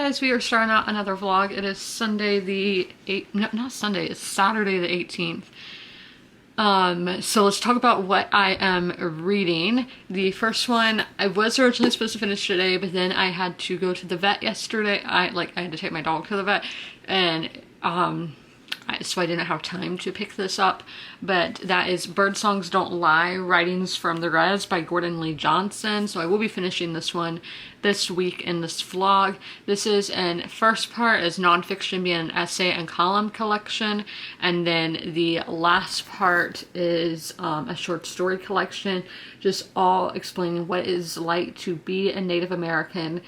guys, we are starting out another vlog. It is Sunday the 8th, no, not Sunday, it's Saturday the 18th. So let's talk about what I am reading. The first one, I was originally supposed to finish today, but then I had to go to the vet yesterday. I had to take my dog to the vet, and so I didn't have time to pick this up, but that is Bird Songs Don't Lie, Writings from the Res by Gordon Lee Johnson. So I will be finishing this one this week in this vlog. This is an first part is nonfiction being an essay and column collection, and then the last part is a short story collection, just all explaining what it is like to be a Native American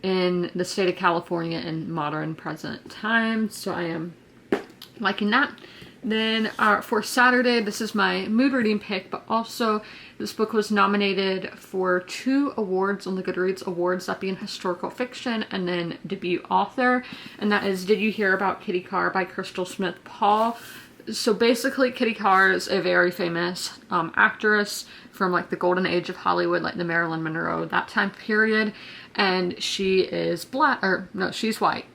in the state of California in modern present times. So I am liking that. Then for Saturday, this is my mood reading pick, but also this book was nominated for 2 awards on the Goodreads Awards, that being historical fiction and then debut author, and that is Did You Hear About Kitty Carr by Crystal Smith Paul. So basically, Kitty Carr is a very famous actress from like the golden age of Hollywood, like the Marilyn Monroe, that time period, and she is black, or no, she's white.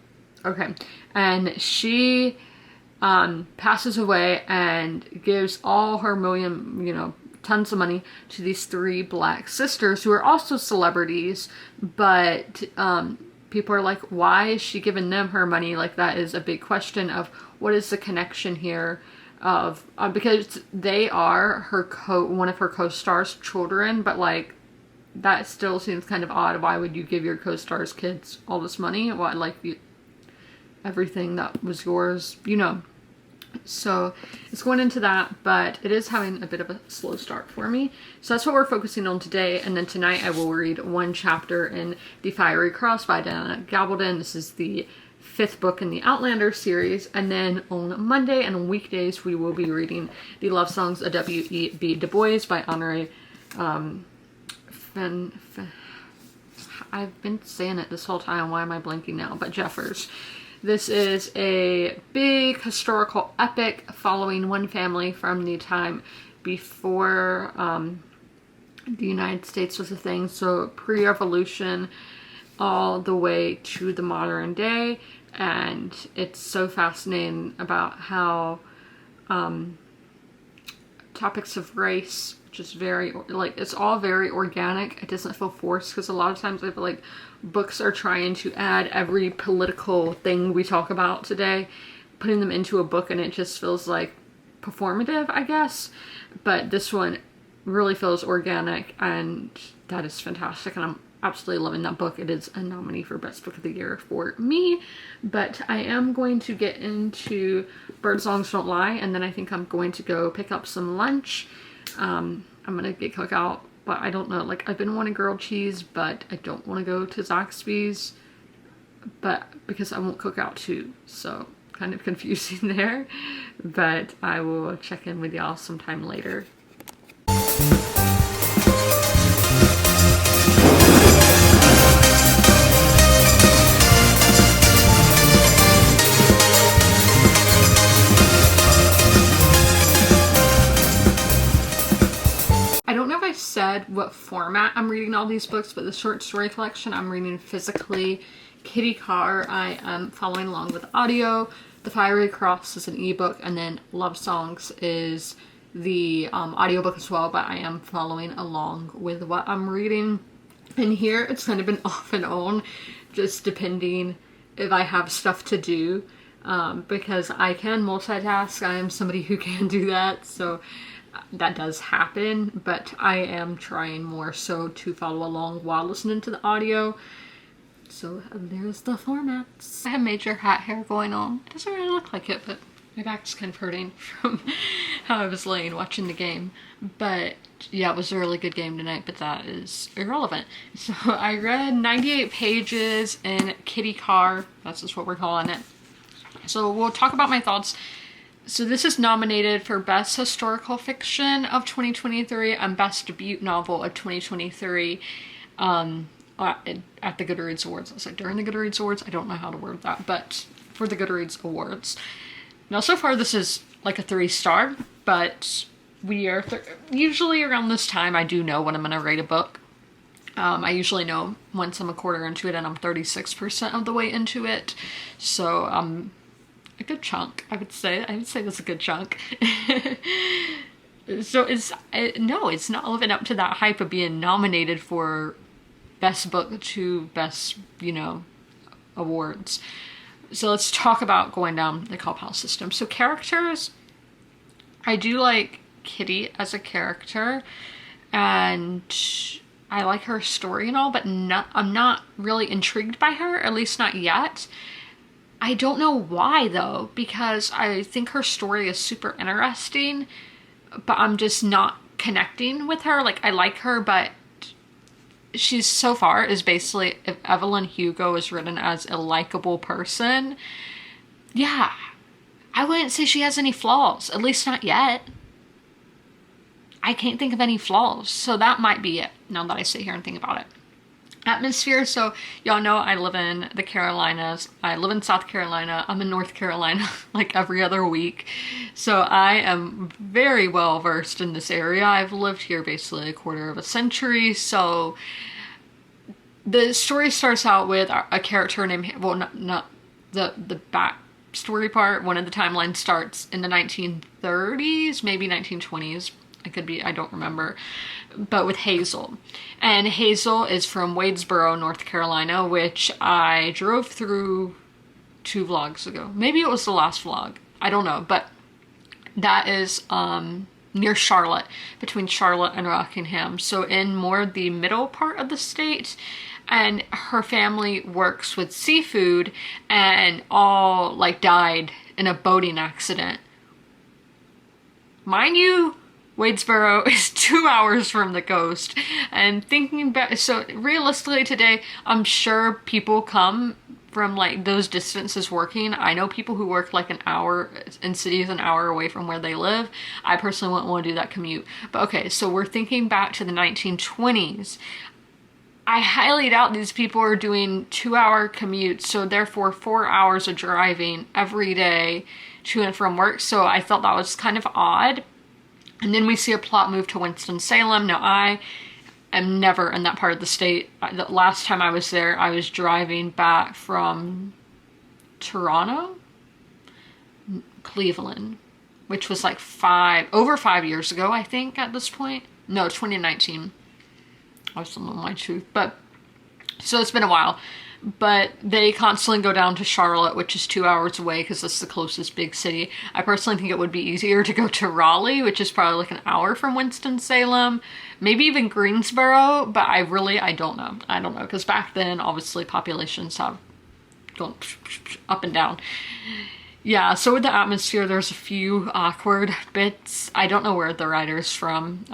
Okay, and she passes away and gives all her tons of money to these 3 black sisters who are also celebrities, but people are like, why is she giving them her money? Like, that is a big question of what is the connection here of because they are her one of her co-stars' children, but like that still seems kind of odd. Why would you give your co-stars' kids all this money? Why, like, everything that was yours, So it's going into that, but it is having a bit of a slow start for me. So that's what we're focusing on today. And then tonight I will read 1 chapter in The Fiery Cross by Diana Gabaldon. This is the 5th book in the Outlander series. And then on Monday and on weekdays, we will be reading the love songs of W.E.B. Du Bois by Honoré I've been saying it this whole time. Why am I blanking now? But Jeffers. This is a big historical epic following one family from the time before the United States was a thing, so pre-revolution all the way to the modern day. And it's so fascinating about how topics of race, just very, like, it's all very organic. It doesn't feel forced, because a lot of times I feel like books are trying to add every political thing we talk about today, putting them into a book, and it just feels like performative, I guess. But this one really feels organic, and that is fantastic, and I'm absolutely loving that book. It is a nominee for Best Book of the Year for me. But I am going to get into Bird Songs Don't Lie, and then I think I'm going to go pick up some lunch. I'm gonna get cookout, but I don't know, like, I've been wanting grilled cheese, but I don't want to go to Zaxby's, but because I won't cook out too, so kind of confusing there. But I will check in with y'all sometime later. Said what format I'm reading all these books, but the short story collection I'm reading physically. Kitty Carr I am following along with audio. The Fiery Cross is an ebook, and then Love Songs is the audiobook as well, but I am following along with what I'm reading. And here it's kind of been off and on, just depending if I have stuff to do, because I can multitask. I am somebody who can do that, so that does happen, but I am trying more so to follow along while listening to the audio. So there's the formats. I have major hat hair going on. It doesn't really look like it, but my back's kind of hurting from how I was laying watching the game. But yeah, it was a really good game tonight, but that is irrelevant. So I read 98 pages in Kitty Carr. That's just what we're calling it. So we'll talk about my thoughts. So this is nominated for Best Historical Fiction of 2023 and Best Debut Novel of 2023 at the Goodreads Awards. I was like, during the Goodreads Awards? I don't know how to word that, but for the Goodreads Awards. Now, so far this is like a 3-star, but we are usually around this time I do know when I'm going to rate a book. I usually know once I'm a quarter into it, and I'm 36% of the way into it. So a good chunk, I would say. I would say that's a good chunk. So no, it's not living up to that hype of being nominated for best book to best, awards. So let's talk about going down the compile system. So characters, I do like Kitty as a character, and I like her story and all, but I'm not really intrigued by her, at least not yet. I don't know why though, because I think her story is super interesting, but I'm just not connecting with her. Like, I like her, but she's so far is basically, if Evelyn Hugo is written as a likable person, yeah, I wouldn't say she has any flaws, at least not yet. I can't think of any flaws, so that might be it, now that I sit here and think about it. Atmosphere, so y'all know I live in the Carolinas. I live in South Carolina. I'm in North Carolina like every other week. So I am very well versed in this area. I've lived here basically a quarter of a century. So the story starts out with a character named, well, not the backstory part. One of the timelines starts in the 1930s, maybe 1920s. It could be, I don't remember, but with Hazel. And Hazel is from Wadesboro, North Carolina, which I drove through 2 vlogs ago. Maybe it was the last vlog. I don't know, but that is near Charlotte, between Charlotte and Rockingham. So in more the middle part of the state. And her family works with seafood, and all like died in a boating accident. Mind you, Wadesboro is 2 hours from the coast, and thinking back, so realistically today, I'm sure people come from like those distances working. I know people who work like an hour in cities, an hour away from where they live. I personally wouldn't want to do that commute. But okay, so we're thinking back to the 1920s. I highly doubt these people are doing 2-hour commutes, so therefore 4 hours of driving every day to and from work. So I thought that was kind of odd. And then we see a plot move to Winston-Salem. Now, I am never in that part of the state. The last time I was there, I was driving back from Toronto, Cleveland, which was like over 5 years ago, I think, at this point. No, 2019. I was telling my truth. But, so it's been a while. But they constantly go down to Charlotte, which is 2 hours away because that's the closest big city. I personally think it would be easier to go to Raleigh, which is probably like an hour from Winston-Salem, maybe even Greensboro, but I don't know. I don't know, because back then, obviously, populations have gone up and down. Yeah, so with the atmosphere, there's a few awkward bits. I don't know where the writer's from.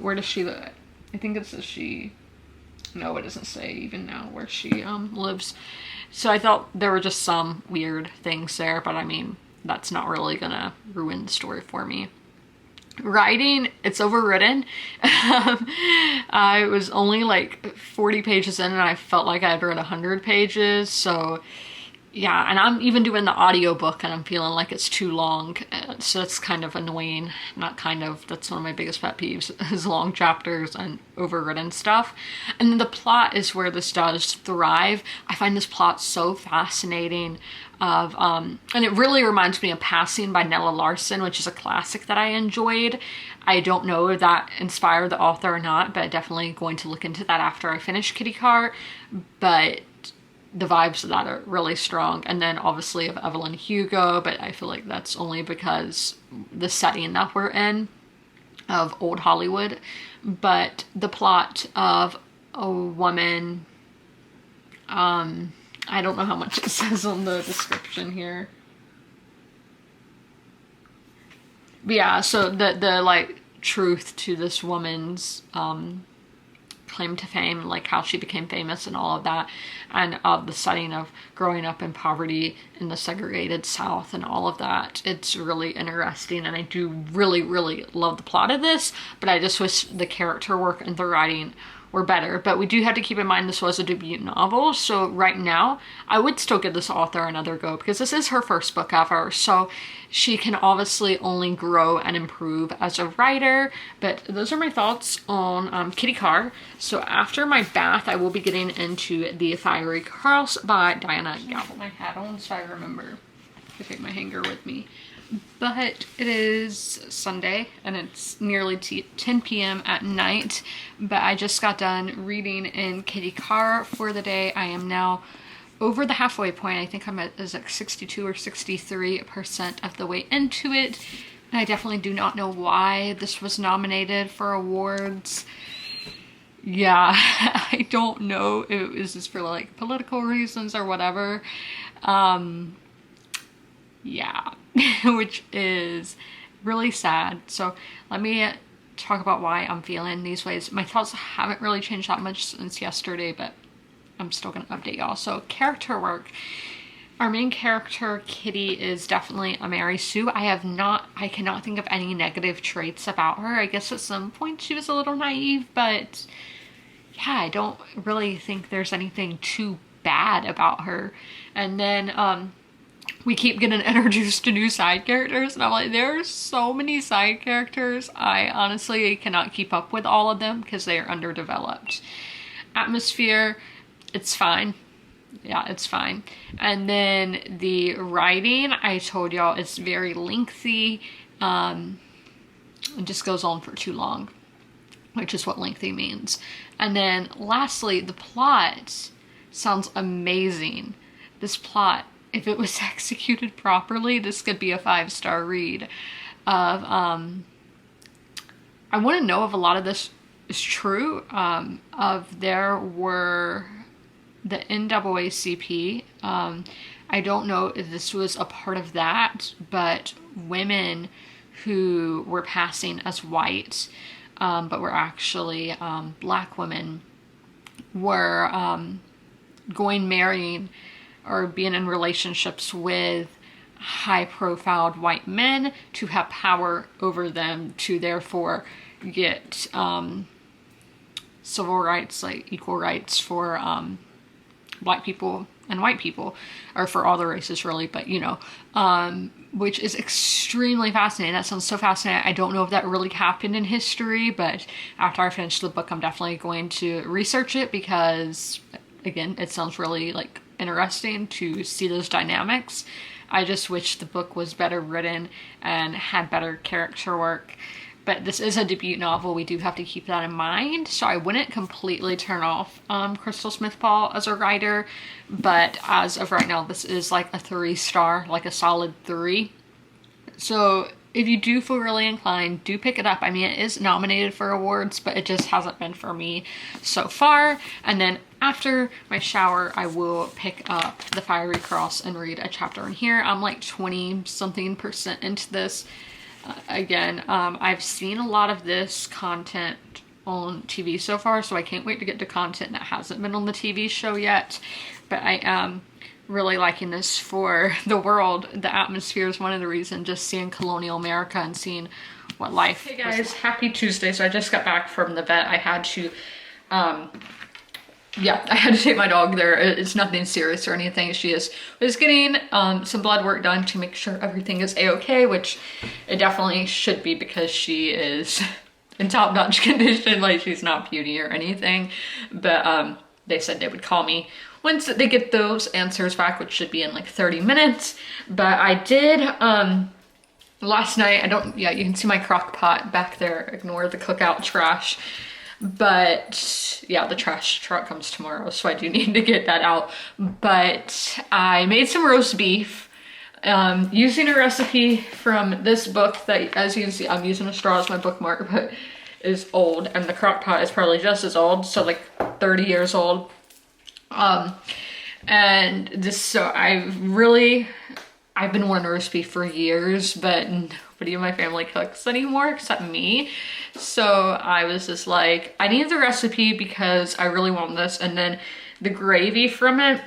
Where does she live? I think it says she... No, it doesn't say even now where she lives. So I thought there were just some weird things there, but I mean, that's not really gonna ruin the story for me. Writing, it's overwritten. I was only like 40 pages in, and I felt like I had read 100 pages, so yeah, and I'm even doing the audiobook and I'm feeling like it's too long, so it's kind of annoying. Not kind of, that's one of my biggest pet peeves, is long chapters and overwritten stuff. And then the plot is where this does thrive. I find this plot so fascinating and it really reminds me of Passing by Nella Larson, which is a classic that I enjoyed. I don't know if that inspired the author or not, but definitely going to look into that after I finish Kitty Cart. But the vibes of that are really strong. And then obviously of Evelyn Hugo, but I feel like that's only because the setting that we're in of old Hollywood. But the plot of a woman, I don't know how much it says on the description here. But yeah, so the like truth to this woman's claim to fame, like how she became famous and all of that, and the setting of growing up in poverty in the segregated South and all of that. It's really interesting, and I do really, really love the plot of this, but I just wish the character work and the writing were better. But we do have to keep in mind this was a debut novel, so right now I would still give this author another go because this is her first book ever, so she can obviously only grow and improve as a writer. But those are my thoughts on Kitty Carr. So after my bath, I will be getting into The Fiery Cross by Diana Gabaldon. Put my hat on so I remember to take my hanger with me. But it is Sunday and it's nearly 10 p.m. at night, but I just got done reading in Kitty Carr for the day. I am now over the halfway point. I think I'm at like 62 or 63% of the way into it. And I definitely do not know why this was nominated for awards. Yeah, I don't know if it was just for like political reasons or whatever. Yeah, which is really sad. So let me talk about why I'm feeling these ways. My thoughts haven't really changed that much since yesterday, but I'm still gonna update y'all. So character work. Our main character, Kitty, is definitely a Mary Sue. I cannot think of any negative traits about her. I guess at some point she was a little naive, but yeah, I don't really think there's anything too bad about her. And then we keep getting introduced to new side characters, and I'm like, there's so many side characters. I honestly cannot keep up with all of them because they are underdeveloped. Atmosphere, it's fine. Yeah, it's fine. And then the writing, I told y'all, it's very lengthy. It just goes on for too long, which is what lengthy means. And then lastly, the plot sounds amazing. This plot, if it was executed properly, this could be a 5-star read. I want to know if a lot of this is true. There were the NAACP. I don't know if this was a part of that, but women who were passing as white, but were actually black women, were marrying or being in relationships with high-profiled white men to have power over them, to therefore get civil rights, like equal rights for black people and white people, or for all the races really, but you know, which is extremely fascinating. That sounds so fascinating. I don't know if that really happened in history, but after I finish the book, I'm definitely going to research it because, again, it sounds really like interesting to see those dynamics. I just wish the book was better written and had better character work. But this is a debut novel. We do have to keep that in mind. So I wouldn't completely turn off Crystal Smith-Paul as a writer. But as of right now, this is like a 3-star, like a solid 3. So if you do feel really inclined, do pick it up. I mean, it is nominated for awards, but it just hasn't been for me so far. And then after my shower, I will pick up The Fiery Cross and read a chapter in here. I'm like 20-something% into this. Again, I've seen a lot of this content on TV so far, so I can't wait to get to content that hasn't been on the TV show yet. But I am really liking this for the world. The atmosphere is one of the reasons, just seeing colonial America and seeing what life. Hey guys, happy Tuesday. So I just got back from the vet. I had to I had to take my dog there. It's nothing serious or anything. She was getting some blood work done to make sure everything is a-okay, which it definitely should be because she is in top-notch condition. Like, she's not puny or anything. But they said they would call me once they get those answers back, which should be in like 30 minutes. But I did last night. You can see my crock pot back there. Ignore the cookout trash. But yeah, the trash truck comes tomorrow, so I do need to get that out. But I made some roast beef using a recipe from this book that, as you can see, I'm using a straw as my bookmark, but is old, and the crock pot is probably just as old, so like 30 years old. And this, so I've been wanting roast beef for years, but nobody in my family cooks anymore except me. So I was just like, I need the recipe because I really want this. And then the gravy from it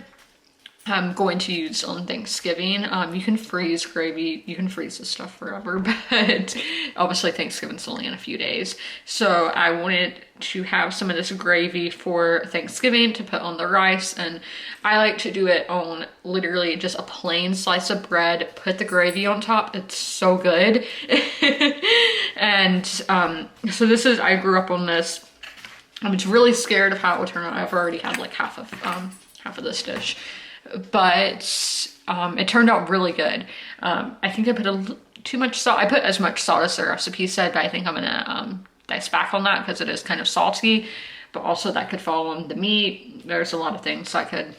I'm going to use on Thanksgiving. You can freeze gravy, you can freeze this stuff forever, but obviously Thanksgiving's only in a few days. So I wanted to have some of this gravy for Thanksgiving to put on the rice, and I like to do it on literally just a plain slice of bread, put the gravy on top. It's so good. And so this is, I grew up on this. I was really scared of how it would turn out. I've already had like half of this dish. But it turned out really good. I think I put too much salt. I put as much salt as the recipe said, but I think I'm gonna dice back on that because it is kind of salty, but also that could fall on the meat. There's a lot of things that could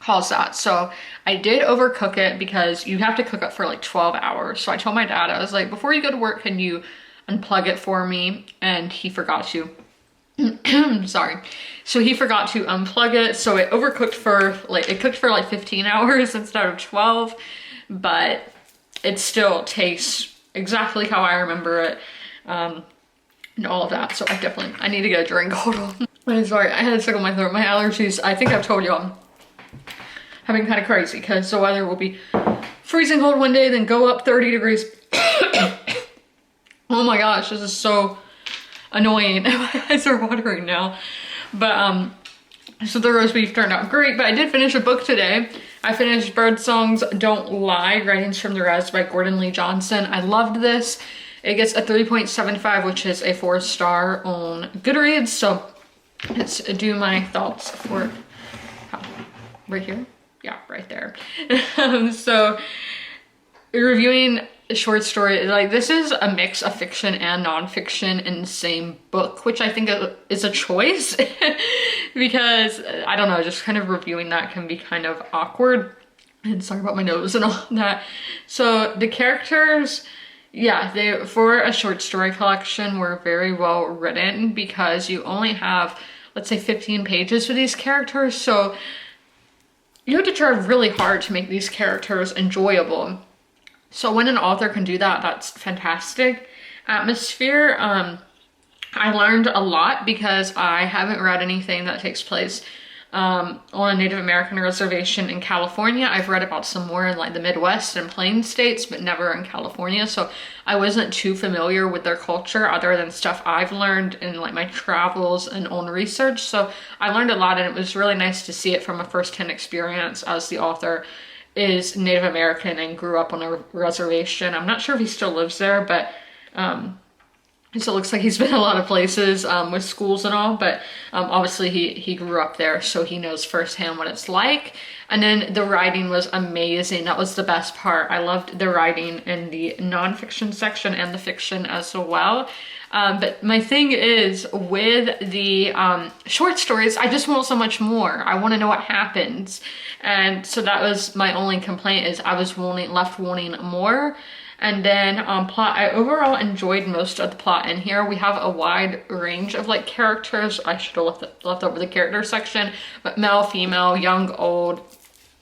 cause that. So I did overcook it because you have to cook it for like 12 hours. So I told my dad, I was like, before you go to work, can you unplug it for me? And he forgot to. Sorry. So he forgot to unplug it. So it overcooked for like, it cooked for like 15 hours instead of 12, but it still tastes exactly how I remember it. And all of that. So I need to get a drink. Hold on. I'm sorry. I had a tickle in my throat. My allergies, I think I've told you, I'm having kind of crazy because the weather will be freezing cold one day, then go up 30 degrees. Oh my gosh, this is so annoying. My eyes are watering now. But so the roast beef turned out great, but I did finish a book today. I finished Birdsong's Don't Lie, Writings from the Res by Gordon Lee Johnson. I loved this. It gets a 3.75, which is a 4-star on Goodreads. So let's do my thoughts for right here. Yeah, right there. So reviewing a short story, like this is a mix of fiction and nonfiction in the same book, which I think is a choice because I don't know, just kind of reviewing that can be kind of awkward. And sorry about my nose and all that. So the characters, yeah, they, for a short story collection, were very well written because you only have, let's say, 15 pages for these characters. So you have to try really hard to make these characters enjoyable. So when an author can do that, that's fantastic. Atmosphere, I learned a lot because I haven't read anything that takes place on a Native American reservation in California. I've read about some more in like the Midwest and Plain states, but never in California. So I wasn't too familiar with their culture other than stuff I've learned in like my travels and on research. So I learned a lot, and it was really nice to see it from a first-hand experience as the author is Native American and grew up on a reservation. I'm not sure if he still lives there, but so it looks like he's been a lot of places with schools and all, but obviously he grew up there, so he knows firsthand what it's like. And then the writing was amazing. That was the best part. I loved the writing in the nonfiction section and the fiction as well. But my thing is with the short stories, I just want so much more. I want to know what happens. And so that was my only complaint, is I was left wanting more. And then plot, I overall enjoyed most of the plot in here. We have a wide range of like characters. I should have left over the character section, but male, female, young, old,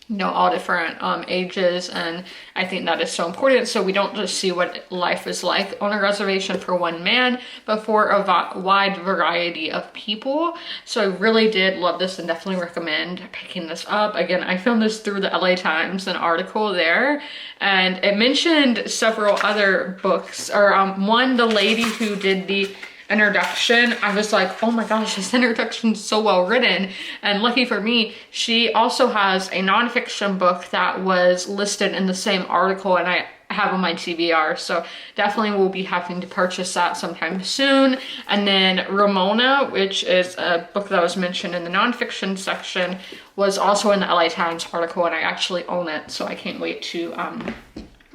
you know, all different ages. And I think that is so important. So we don't just see what life is like on a reservation for one man, but for a wide variety of people. So I really did love this and definitely recommend picking this up. Again, I found this through the LA Times, an article there, and it mentioned several other books, or one, the lady who did the introduction, I was like, oh my gosh, this introduction is so well written. And lucky for me, she also has a nonfiction book that was listed in the same article, and I have on my TBR, so definitely will be having to purchase that sometime soon. And then Ramona, which is a book that was mentioned in the nonfiction section, was also in the LA Times article, and I actually own it, so I can't wait to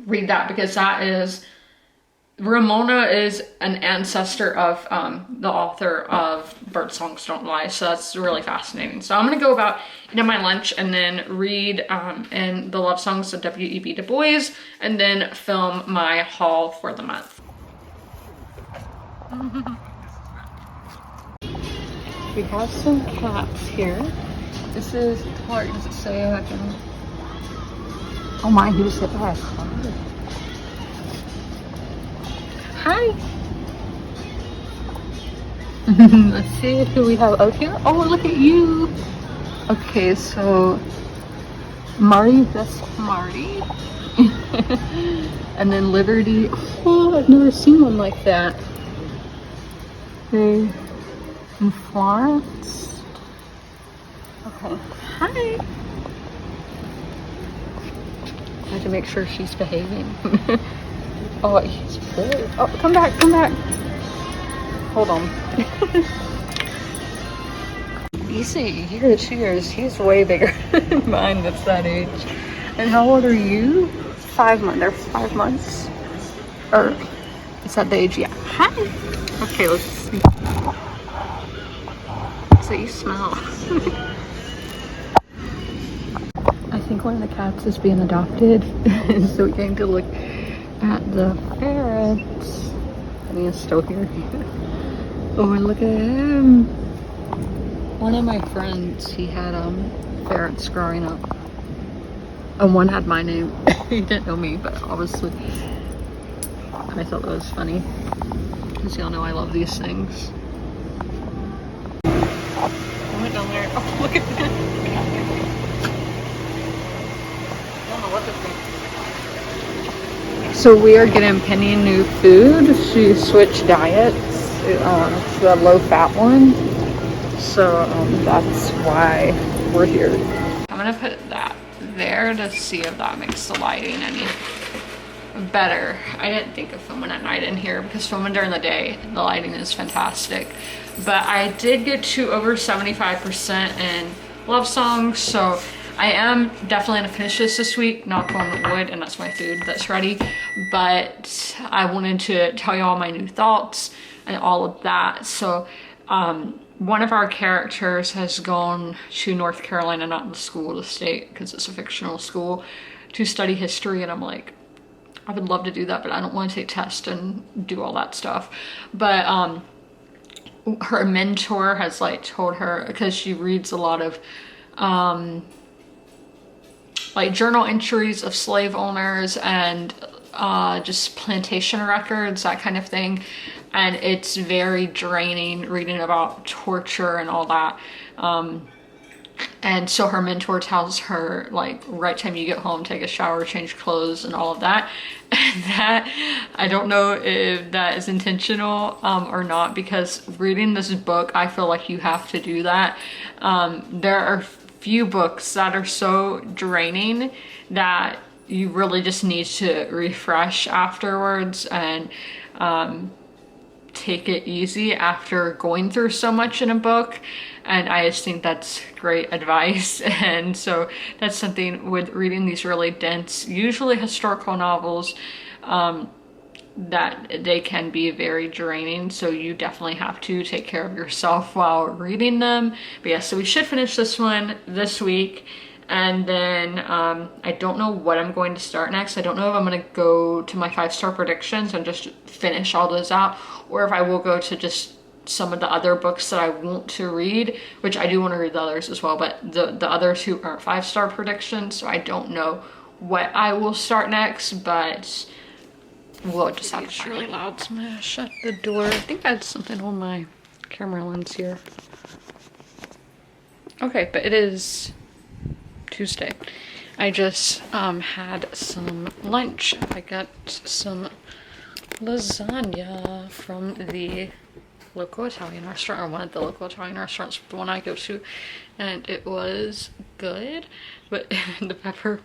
read that, because that is, Ramona is an ancestor of the author of Birdsong's Don't Lie, so that's really fascinating. So I'm gonna go about eating my lunch and then read in the love songs of W.E.B. Du Bois, and then film my haul for the month. We have some cats here. This is Clark. Does it say I can? Oh my, he was hit by a car. Hi. Let's see who we have out here. Oh, look at you. Okay, so Marty, that's Marty. And then Liberty. Oh, I've never seen one like that. They in Florence. Okay. Hi. I have to make sure she's behaving. Oh, he's good. Oh, come back, come back. Hold on. Izzy, here she is. He's way bigger than mine. That's that age. And how old are you? 5 months. They're 5 months. Or is that the age? Yeah. Hi. Okay, let's see. So you smell. I think one of the cats is being adopted, so we came to look at the ferrets. And he is still here. Oh, and look at him. One of my friends, he had ferrets growing up. And one had my name. He didn't know me, but obviously I thought that was funny. Because y'all know I love these things. I went down there. Oh, look at this. I don't know what this is. So we are getting Penny new food. She switched diets to the low-fat one. So that's why we're here. I'm gonna put that there to see if that makes the lighting any better. I didn't think of filming at night in here because filming during the day, the lighting is fantastic. But I did get to over 75% in love songs, so I am definitely gonna finish this week, knock on wood, and that's my food that's ready. But I wanted to tell you all my new thoughts and all of that. So one of our characters has gone to North Carolina, not the school, the state, because it's a fictional school, to study history, and I'm like, I would love to do that, but I don't want to take tests and do all that stuff. But her mentor has like told her, because she reads a lot of like journal entries of slave owners and just plantation records, that kind of thing. And it's very draining reading about torture and all that. And so her mentor tells her, like, right time you get home, take a shower, change clothes, and all of that. And that, I don't know if that is intentional or not, because reading this book, I feel like you have to do that. There are few books that are so draining that you really just need to refresh afterwards and take it easy after going through so much in a book. And I just think that's great advice. And so that's something with reading these really dense, usually historical novels, that they can be very draining. So you definitely have to take care of yourself while reading them. But yeah, so we should finish this one this week. And then I don't know what I'm going to start next. I don't know if I'm going to go to my 5-star predictions and just finish all those out, or if I will go to just some of the other books that I want to read, which I do want to read the others as well, but the other two aren't 5-star predictions, so I don't know what I will start next, but we'll just have to really loud, so I'm gonna shut the door. I think I had something on my camera lens here. Okay, but it is Tuesday. I just had some lunch. I got some lasagna from the local Italian restaurant, or one of the local Italian restaurants, the one I go to, and it was good, but the pepper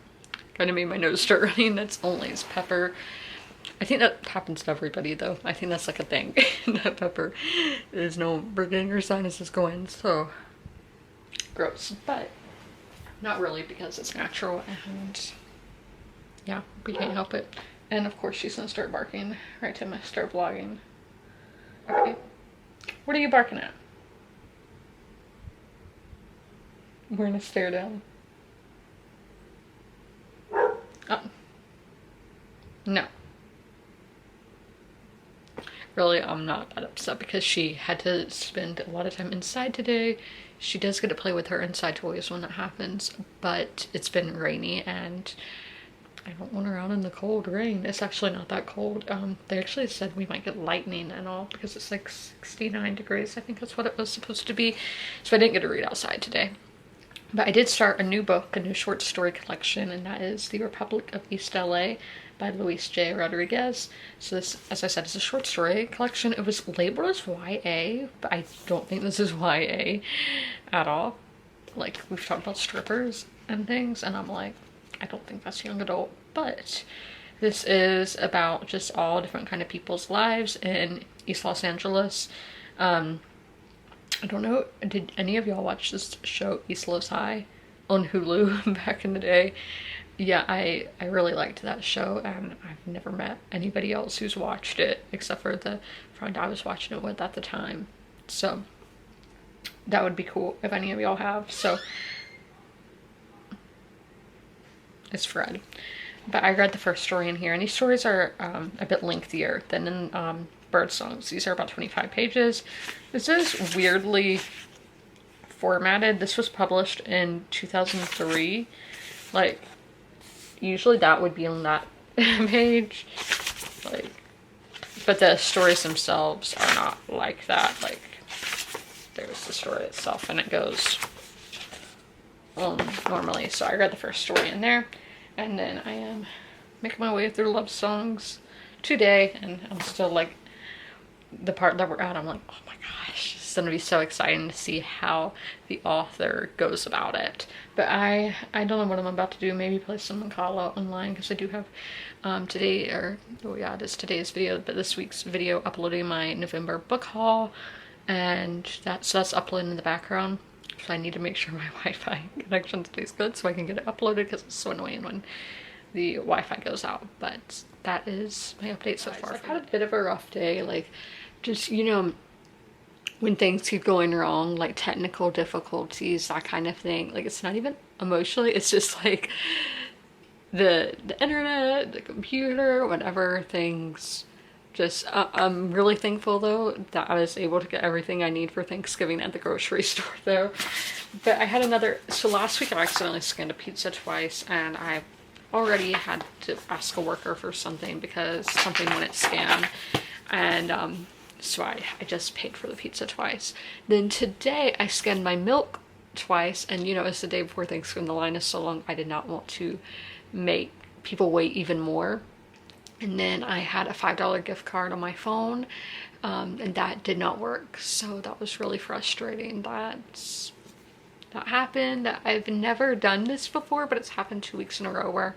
kind of made my nose start running. That's only its pepper. I think that happens to everybody though. I think that's like a thing. That pepper is no getting your sinuses going, so gross, but not really, because it's natural, and yeah, we can't help it. And of course she's gonna start barking right time I start vlogging. Okay. What are you barking at? We're gonna stare down. Oh. No. Really, I'm not that upset because she had to spend a lot of time inside today. She does get to play with her inside toys when that happens, but it's been rainy and I don't want her out in the cold rain. It's actually not that cold. They actually said we might get lightning and all because it's like 69 degrees. I think that's what it was supposed to be. So I didn't get to read outside today. But I did start a new book, a new short story collection, and that is The Republic of East LA by Luis J. Rodriguez. So this, as I said, is a short story collection. It was labeled as YA, but I don't think this is YA at all. Like, we've talked about strippers and things, and I'm like, I don't think that's young adult. But this is about just all different kind of people's lives in East Los Angeles. I don't know, did any of y'all watch this show East Los High on Hulu back in the day? Yeah, I really liked that show, and I've never met anybody else who's watched it except for the friend I was watching it with at the time. So that would be cool if any of y'all have. So it's Fred. But I read the first story in here, and these stories are a bit lengthier than in Bird Songs. These are about 25 pages. This is weirdly formatted. This was published in 2003. Like, usually that would be on that page. Like, but the stories themselves are not like that. Like, there's the story itself, and it goes normally. So I read the first story in there, and then I am making my way through Love Songs today, and I'm still like, the part that we're at, I'm like, oh my gosh, it's gonna be so exciting to see how the author goes about it. But I don't know what I'm about to do. Maybe play some Makala online, because I do have today, or oh yeah, it is today's video, but this week's video uploading my November book haul, and that's uploading in the background. So I need to make sure my Wi-Fi connection stays good so I can get it uploaded, because it's so annoying when the Wi-Fi goes out. But that is my update so far. I've had a bit of a rough day, like, just, you know, when things keep going wrong, like technical difficulties, that kind of thing. Like, it's not even emotionally, it's just like the internet, the computer, whatever, things just, I'm really thankful though that I was able to get everything I need for Thanksgiving at the grocery store though. But I had another, so last week I accidentally scanned a pizza twice, and I already had to ask a worker for something because something wouldn't scan, and so I just paid for the pizza twice. Then today I scanned my milk twice, and you know, it's the day before Thanksgiving, the line is so long, I did not want to make people wait even more. And then I had a $5 gift card on my phone, and that did not work, so that was really frustrating. That happened. I've never done this before, but it's happened 2 weeks in a row where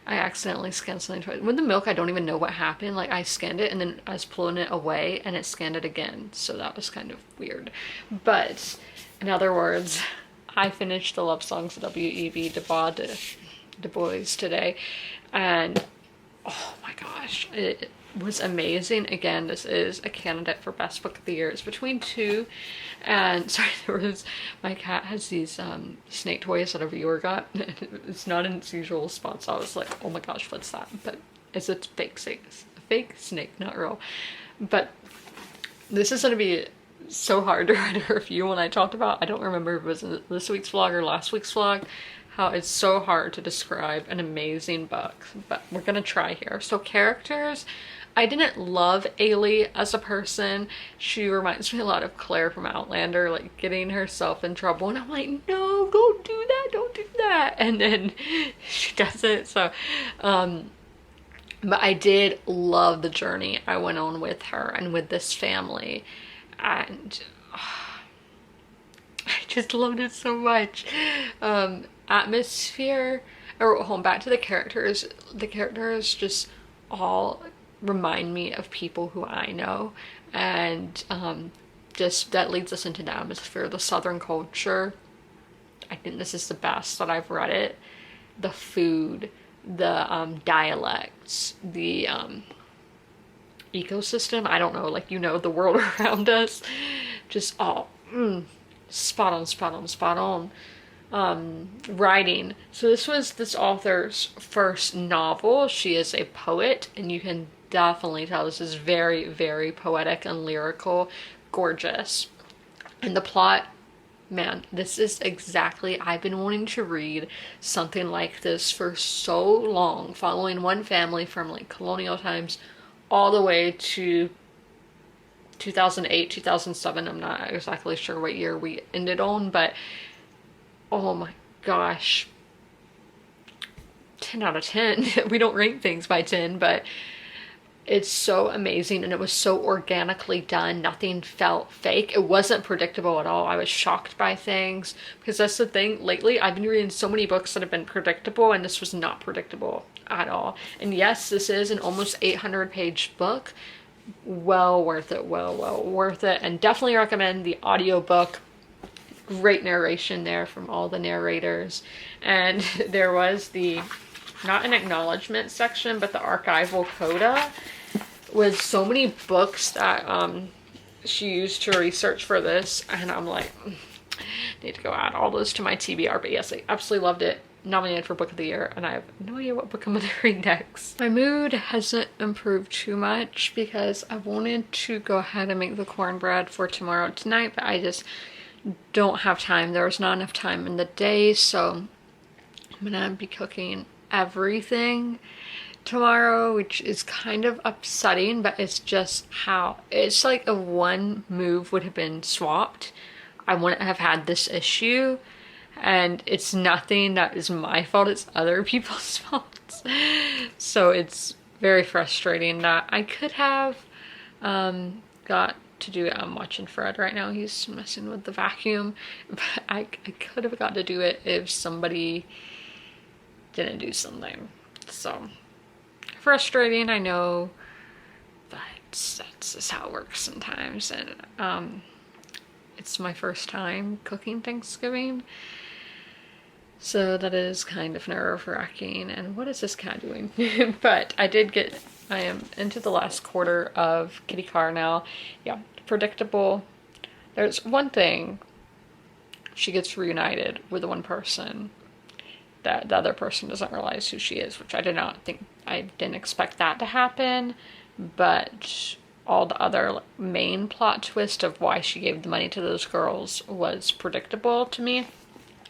I accidentally scanned something twice. With the milk, I don't even know what happened. Like, I scanned it and then I was pulling it away and it scanned it again. So that was kind of weird. But in other words, I finished the Love Songs W.E.B. Du Bois today, and oh my gosh, it was amazing. Again, this is a candidate for best book of the year. It's between two, and sorry, my cat has these snake toys that a viewer got. It's not in its usual spot, so I was like, oh my gosh, what's that? But it's a fake snake, not real. But this is going to be so hard to write a review. When I talked about, I don't remember if it was this week's vlog or last week's vlog, how it's so hard to describe an amazing book, but we're gonna try here. So characters, I didn't love Ailey as a person. She reminds me a lot of Claire from Outlander, like getting herself in trouble, and I'm like, no, don't do that, don't do that. And then she does it. So but I did love the journey I went on with her and with this family, and I just loved it so much. Atmosphere, or back to the characters just all remind me of people who I know, and just that leads us into the atmosphere, the Southern culture. I think this is the best that I've read it. The food, the dialects, the ecosystem, I don't know, like, you know, the world around us, just all spot on. Writing. So this was this author's first novel. She is a poet, and you can definitely tell this is very, very poetic and lyrical, gorgeous. And the plot, man, this is exactly, I've been wanting to read something like this for so long, following one family from like colonial times all the way to 2008, 2007. I'm not exactly sure what year we ended on, but oh my gosh, 10 out of 10. We don't rank things by 10, but it's so amazing, and it was so organically done. Nothing felt fake. It wasn't predictable at all. I was shocked by things, because that's the thing. Lately, I've been reading so many books that have been predictable, and this was not predictable at all. And yes, this is an almost 800-page book. Well worth it. Well worth it. And definitely recommend the audiobook. Great narration there from all the narrators. And there was the, not an acknowledgement section, but the archival coda with so many books that she used to research for this, and I'm like, need to go add all those to my TBR. But yes, I absolutely loved it. Nominated for book of the year, and I have no idea what book I'm gonna read next. My mood hasn't improved too much because I wanted to go ahead and make the cornbread for tomorrow tonight, but I just don't have time. There was not enough time in the day, so I'm gonna be cooking everything tomorrow, which is kind of upsetting, but it's just how it's like if one move would have been swapped, I wouldn't have had this issue. And it's nothing that is my fault, it's other people's faults. So it's very frustrating that I could have got to do it. I'm watching Fred right now, he's messing with the vacuum, but I could have got to do it if somebody didn't do something. So frustrating, I know, but that's just how it works sometimes. And it's my first time cooking Thanksgiving, so that is kind of nerve-wracking. And what is this cat doing? But I am into the last quarter of Kitty Car now. Yeah, predictable. There's one thing, she gets reunited with the one person that the other person doesn't realize who she is, which I didn't expect that to happen. But all the other main plot twist of why she gave the money to those girls was predictable to me,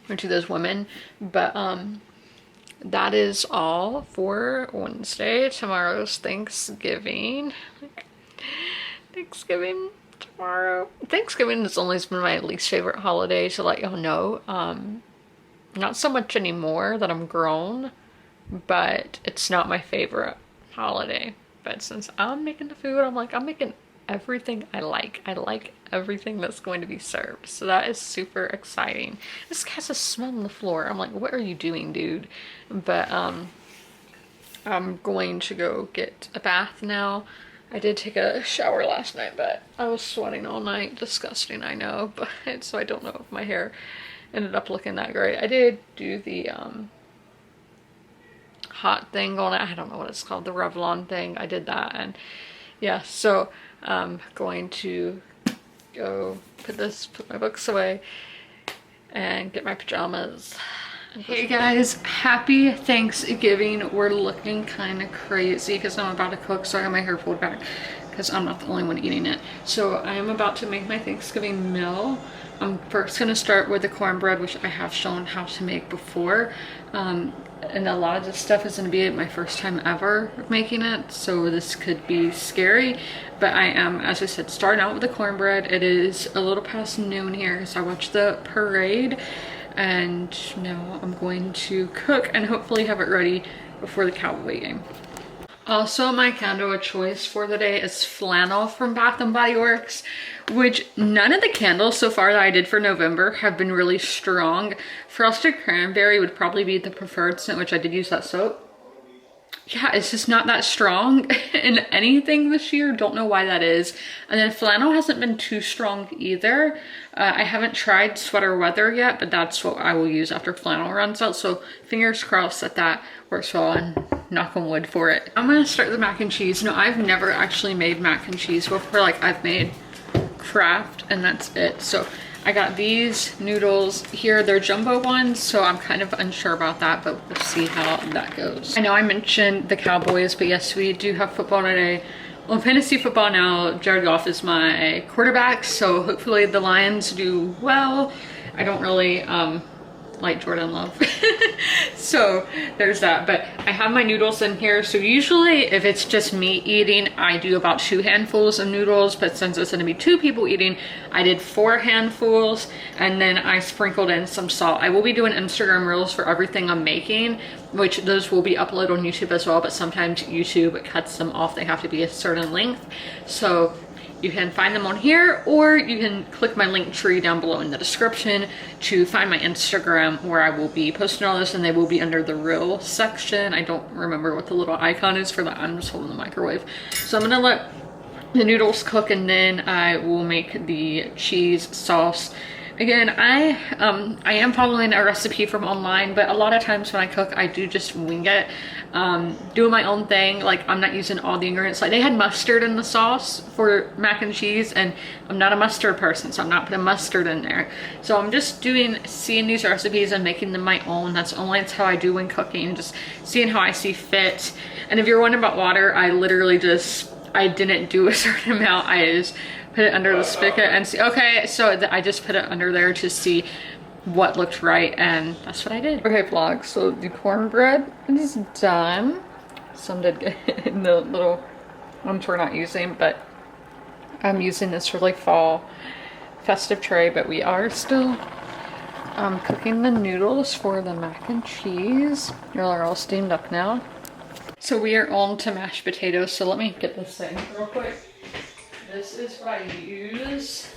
or to those women. But that is all for Wednesday. Tomorrow's Thanksgiving. Thanksgiving tomorrow. Thanksgiving has always been my least favorite holiday, to let y'all know. Not so much anymore that I'm grown, but it's not my favorite holiday. But since I'm making the food, I'm like, I'm making everything I like. I like everything that's going to be served. So that is super exciting. This has a smell on the floor. I'm like, what are you doing, dude? But I'm going to go get a bath now. I did take a shower last night, but I was sweating all night. Disgusting, I know. But so I don't know if my hair ended up looking that great. I did do the hot thing on it. I don't know what it's called, the Revlon thing. I did that, and yeah, so I'm going to go put my books away and get my pajamas. Hey guys, happy Thanksgiving. We're looking kind of crazy because I'm about to cook, so I got my hair pulled back because I'm not the only one eating it. So I am about to make my Thanksgiving meal. I'm first going to start with the cornbread, which I have shown how to make before. And a lot of this stuff is going to be my first time ever making it, so this could be scary. But I am, as I said, starting out with the cornbread. It is a little past noon here, so I watched the parade. And now I'm going to cook and hopefully have it ready before the Cowboy game. Also, my candle of choice for the day is flannel from Bath & Body Works, which none of the candles so far that I did for November have been really strong. Frosted Cranberry would probably be the preferred scent, which I did use that soap. Yeah, it's just not that strong in anything this year. Don't know why that is. And then flannel hasn't been too strong either. I haven't tried sweater weather yet, but that's what I will use after flannel runs out. So fingers crossed that works well, and knock on wood for it. I'm gonna start the mac and cheese. No, I've never actually made mac and cheese before. Like, I've made Kraft and that's it. So I got these noodles here. They're jumbo ones, so I'm kind of unsure about that, but we'll see how that goes. I know I mentioned the Cowboys, but yes, we do have football today. Well, fantasy football now, Jared Goff is my quarterback, so hopefully the Lions do well. I don't really like Jordan Love. So there's that. But I have my noodles in here. So usually if it's just me eating, I do about 2 handfuls of noodles. But since it's gonna be 2 people eating, I did 4 handfuls, and then I sprinkled in some salt. I will be doing Instagram reels for everything I'm making, which those will be uploaded on YouTube as well, but sometimes YouTube cuts them off. They have to be a certain length. So you can find them on here, or you can click my link tree down below in the description to find my Instagram, where I will be posting all this, and they will be under the reel section. I don't remember what the little icon is for that. I'm just holding the microwave. So I'm gonna let the noodles cook, and then I will make the cheese sauce. Again, I am following a recipe from online, but a lot of times when I cook, I do just wing it, doing my own thing. Like, I'm not using all the ingredients. Like, they had mustard in the sauce for mac and cheese, and I'm not a mustard person, so I'm not putting mustard in there. So I'm just seeing these recipes and making them my own. That's how I do when cooking, just seeing how I see fit. And if you're wondering about water, I literally I didn't do a certain amount. I just put it under the spigot and see. Okay, so I just put it under there to see what looked right, and that's what I did. Okay, vlog, so the cornbread is done. Some did get in the little ones we're not using, but I'm using this really fall festive tray. But we are still cooking the noodles for the mac and cheese. They're all steamed up now. So we are on to mashed potatoes. So let me get this thing real quick. This is what I use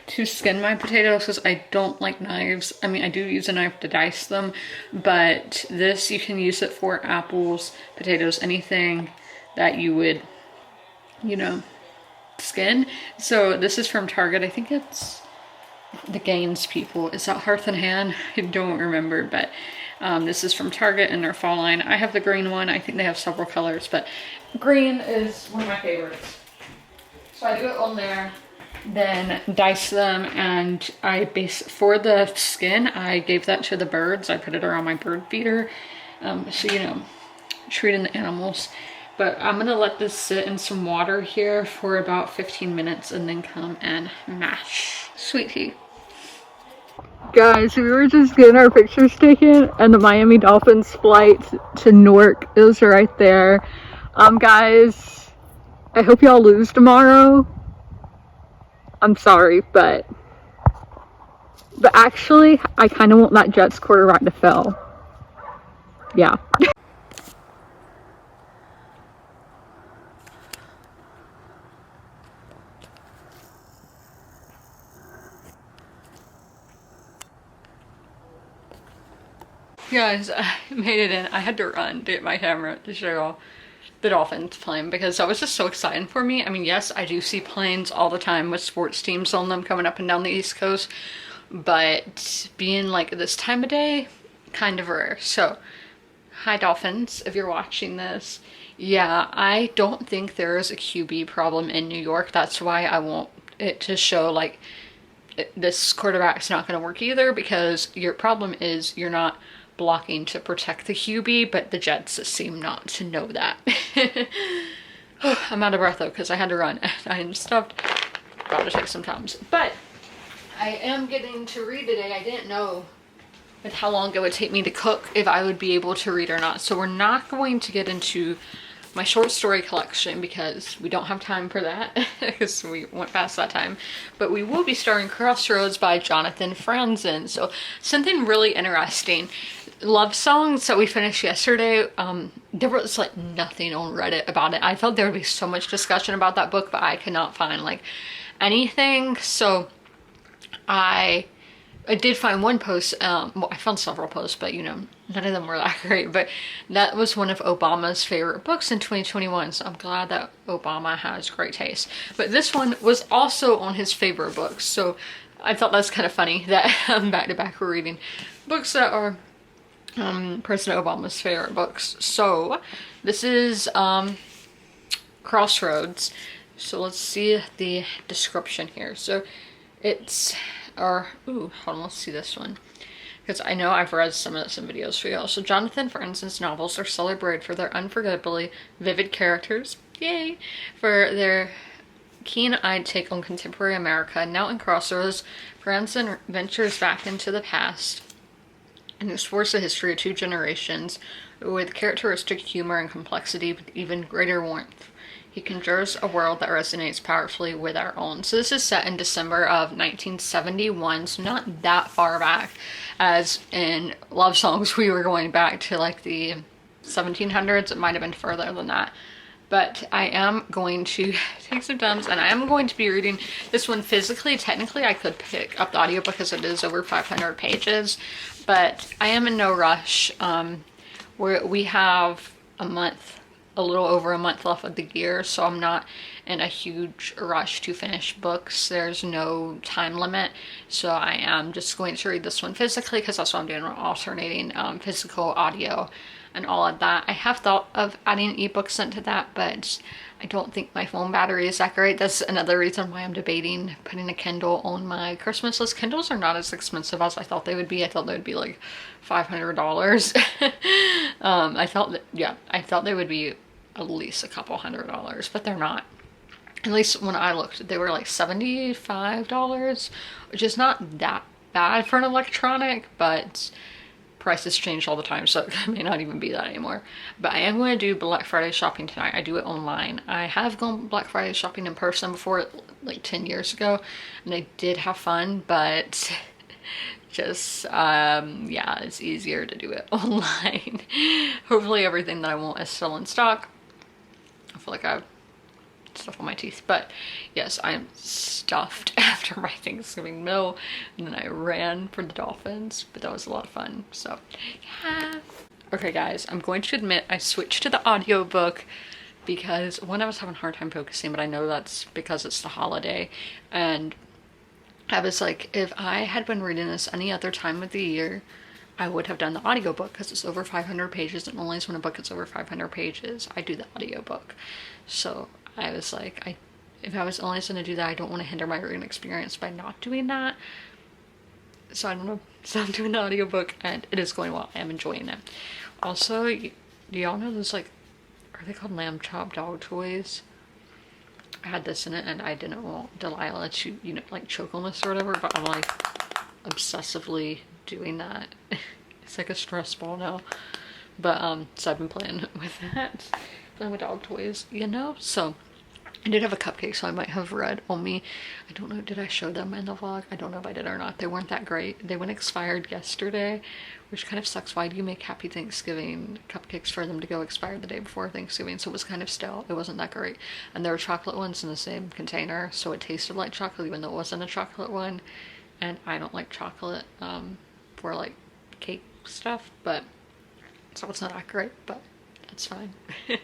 to skin my potatoes, because I don't like knives. I mean, I do use a knife to dice them, but this, you can use it for apples, potatoes, anything that you would, you know, skin. So this is from Target. I think it's the Gaines people. Is that Hearth and Hand? I don't remember, but this is from Target in their fall line. I have the green one. I think they have several colors, but green is one of my favorites. So I do it on there, then dice them, and for the skin, I gave that to the birds. I put it around my bird feeder, so, you know, treating the animals. But I'm gonna let this sit in some water here for about 15 minutes and then come and mash. Sweet tea. Guys, we were just getting our pictures taken, and the Miami Dolphins flight to Newark is right there. Guys, I hope y'all lose tomorrow. I'm sorry, but actually, I kind of want that Jets quarterback to fail. Yeah. Guys, I made it in. I had to run to get my camera to show y'all the Dolphins playing, because that was just so exciting for me. I mean, yes, I do see planes all the time with sports teams on them coming up and down the East Coast, but being like this time of day, kind of rare. So, hi Dolphins, if you're watching this. Yeah, I don't think there is a QB problem in New York. That's why I want it to show like this quarterback's not going to work either, because your problem is you're not blocking to protect the QB, but the Jets seem not to know that. I'm out of breath though, because I had to run. I am stuffed. About to take some Tums. But I am getting to read today. I didn't know with how long it would take me to cook if I would be able to read or not. So we're not going to get into my short story collection, because we don't have time for that, because we went past that time. But we will be starting Crossroads by Jonathan Franzen. So something really interesting. Love songs that we finished yesterday, there was like nothing on Reddit about it. I thought there would be so much discussion about that book, but I could not find like anything. So I did find one post, well, I found several posts, but you know, none of them were that great. But that was one of Obama's favorite books in 2021, so I'm glad that Obama has great taste. But this one was also on his favorite books, so I thought that's kind of funny that back to back we're reading books that are President Obama's favorite books. So this is Crossroads. So let's see the description here. So it's hold on, let's see this one, because I know I've read some of this in videos for y'all. So Jonathan Franzen's novels are celebrated for their unforgettably vivid characters, yay, for their keen-eyed take on contemporary America. Now in Crossroads, Franzen ventures back into the past and explores the history of two generations with characteristic humor and complexity with even greater warmth. He conjures a world that resonates powerfully with our own. So this is set in December of 1971, so not that far back. As in love songs, we were going back to like the 1700s. It might have been further than that. But I am going to take some Tums, and I am going to be reading this one physically. Technically, I could pick up the audiobook because it is over 500 pages, but I am in no rush. We have a little over a month left of the year, so I'm not in a huge rush to finish books. There's no time limit, so I am just going to read this one physically because that's what I'm doing. We're alternating physical, audio, and all of that. I have thought of adding ebooks into that, but I don't think my phone battery is that great. That's another reason why I'm debating putting a Kindle on my Christmas list. Kindles are not as expensive as I thought they would be. I thought they would be like $500. I thought they would be at least a couple $100, but they're not. At least when I looked, they were like $75, which is not that bad for an electronic, but prices change all the time, so it may not even be that anymore. But I am going to do Black Friday shopping tonight. I do it online. I have gone Black Friday shopping in person before, like 10 years ago, and I did have fun, but just yeah, it's easier to do it online. Hopefully everything that I want is still in stock. I feel like I have stuff on my teeth, but yes, I am stuffed after my Thanksgiving meal, and then I ran for the dolphins, but that was a lot of fun. So yeah. Okay guys, I'm going to admit I switched to the audiobook because one, I was having a hard time focusing, but I know that's because it's the holiday, and I was like, if I had been reading this any other time of the year, I would have done the audiobook because it's over 500 pages, and only when a book is over 500 pages, I do the audiobook. So I was like, if I was only going to do that, I don't want to hinder my reading experience by not doing that. So I don't know. So I'm doing the audiobook, and it is going well. I am enjoying it. Also, do y'all know those, like, are they called lamb chop dog toys? I had this in it, and I didn't want Delilah to, you know, like choke on this or whatever, but I'm like obsessively doing that. It's like a stress ball now. But so I've been playing with that, playing with dog toys, you know. So I did have a cupcake, so I might have red on me. I don't know, did I show them in the vlog? I don't know if I did or not. They weren't that great. They went expired yesterday, which kind of sucks. Why do you make Happy Thanksgiving cupcakes for them to go expire the day before Thanksgiving? So it was kind of stale. It wasn't that great. And there were chocolate ones in the same container, so it tasted like chocolate even though it wasn't a chocolate one. And I don't like chocolate for like cake stuff, but so it's not that great, but that's fine. I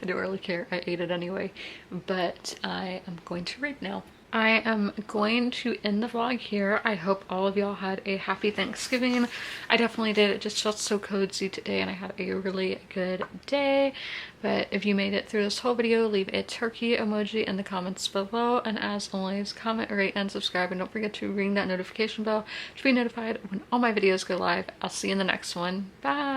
don't really care. I ate it anyway. But I am going to read now. I am going to end the vlog here. I hope all of y'all had a happy Thanksgiving. I definitely did. It just felt so cozy today, and I had a really good day. But if you made it through this whole video, leave a turkey emoji in the comments below. And as always, comment, rate, and subscribe. And don't forget to ring that notification bell to be notified when all my videos go live. I'll see you in the next one. Bye!